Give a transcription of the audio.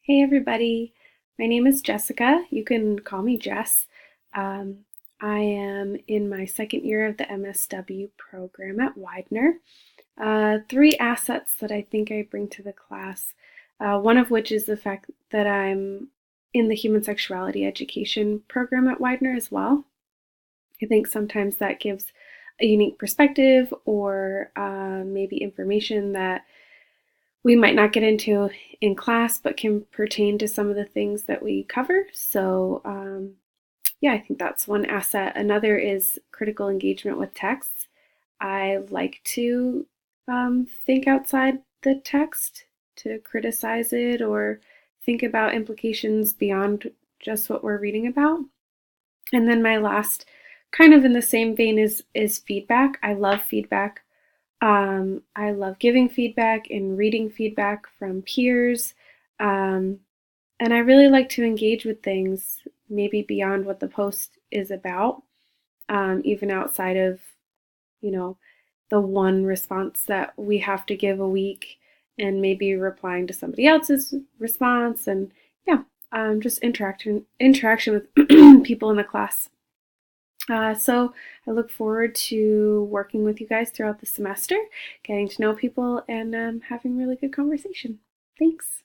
Hey everybody, my name is Jessica. You can call me Jess. I am in my second year of the MSW program at Widener. Three assets that I think I bring to the class, one of which is the fact that I'm in the human sexuality education program at Widener as well. I think sometimes that gives a unique perspective or maybe information that we might not get into in class, but can pertain to some of the things that we cover. So, yeah, I think that's one asset. Another is critical engagement with texts. I like to think outside the text to criticize it or think about implications beyond just what we're reading about. And then my last, kind of in the same vein, is feedback. I love feedback. I love giving feedback and reading feedback from peers. Um, and I really like to engage with things maybe beyond what the post is about, even outside of, you know, the one response that we have to give a week and maybe replying to somebody else's response. And yeah, just interaction with people in the class. So I look forward to working with you guys throughout the semester, getting to know people, and having really good conversation. Thanks.